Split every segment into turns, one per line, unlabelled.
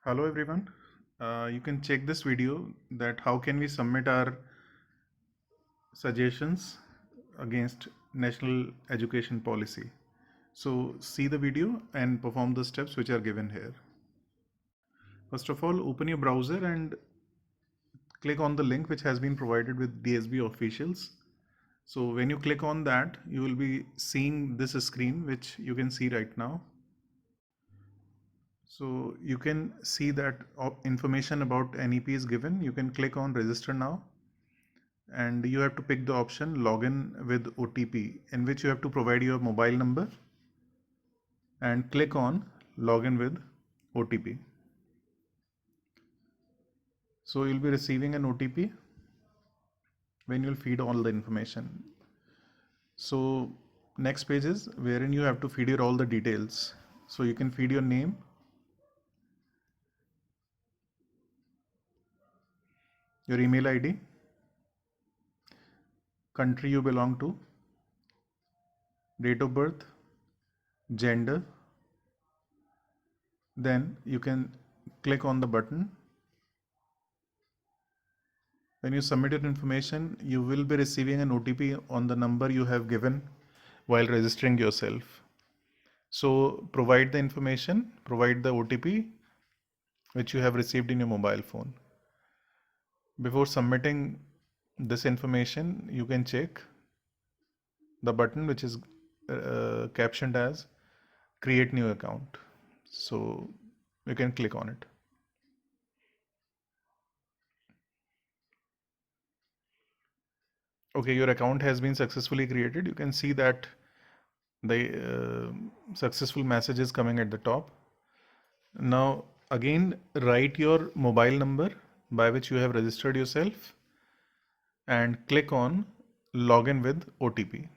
Hello everyone. You can check this video that how can we submit our suggestions against national education policy. So see the video and perform the steps which are given here. First of all, open your browser and click on the link which has been provided with DSB officials. So when you click on that, you will be seeing this screen which you can see right now. So you can see that information about NEP is given. You can click on register now and you have to pick the option login with OTP, in which you have to provide your mobile number and click on login with OTP. So you'll be receiving an OTP when you'll feed all the information. So next page is wherein you have to feed your all the details. So you can feed your name, your email ID, country you belong to, date of birth, gender. Then you can click on the button. When you submit your information, you will be receiving an OTP on the number you have given while registering yourself. So provide the information, provide the OTP which you have received in your mobile phone. Before submitting this information, you can check the button which is captioned as create new account. So you can click on it. Okay, your account has been successfully created. You can see that the successful message is coming at the top. Now again write your mobile number by which you have registered yourself and click on login with OTP.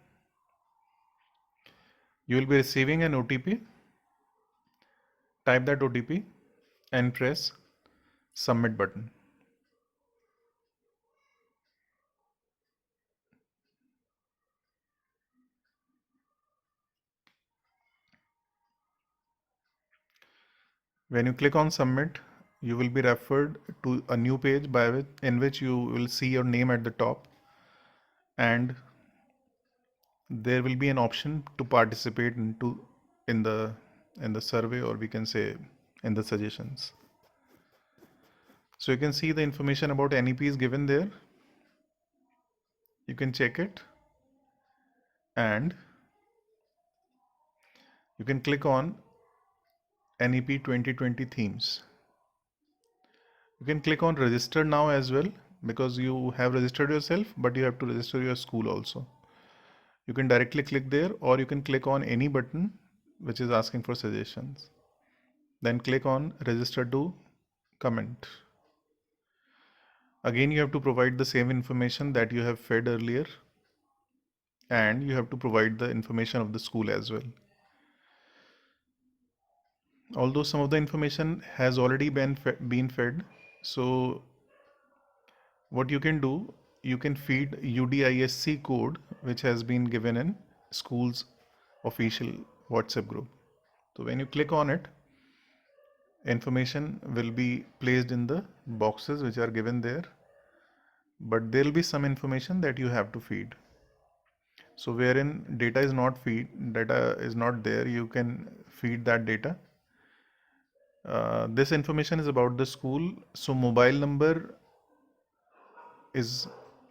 You will be receiving an OTP. Type that OTP and press submit button. When you click on submit, you will be referred to a new page in which you will see your name at the top, and there will be an option to participate in the survey, or we can say in the suggestions. So you can see the information about NEP is given there. You can check it and you can click on NEP 2020 themes. You can click on register now as well, because you have registered yourself, but you have to register your school also. You can directly click there, or you can click on any button which is asking for suggestions. Then click on register to comment. Again, you have to provide the same information that you have fed earlier, and you have to provide the information of the school as well. Although some of the information has already been fed, so what you can do, you can feed UDISC code which has been given in school's official WhatsApp group. So when you click on it, information will be placed in the boxes which are given there, but there will be some information that you have to feed. So wherein data is not there, you can feed that data. This information is about the school, so mobile number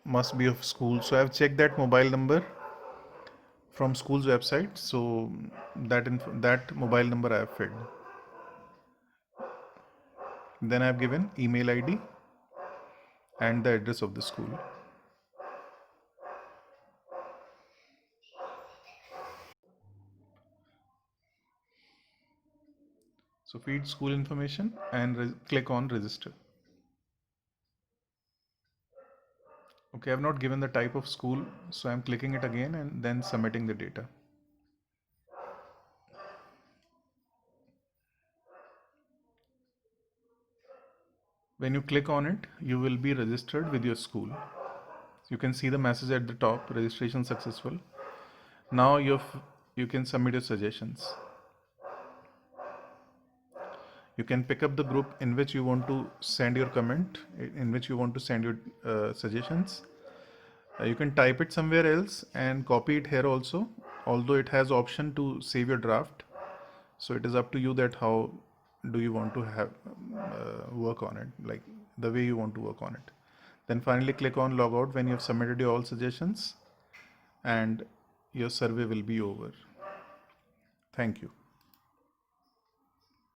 must be of school. So I've checked that mobile number from school's website, so that mobile number I have fed. Then I've given email ID and the address of the school. So feed school information and click on register. Okay, I've not given the type of school, so I'm clicking it again and then submitting the data. When you click on it, you will be registered with your school. You can see the message at the top, registration successful. Now you can submit your suggestions. You can pick up the group in which you want to send your comment, in which you want to send your suggestions. You can type it somewhere else and copy it here also, although it has option to save your draft. So it is up to you that how do you want to have work on it, like the way you want to work on it. Then finally click on logout when you have submitted your all suggestions, and your survey will be over. Thank you.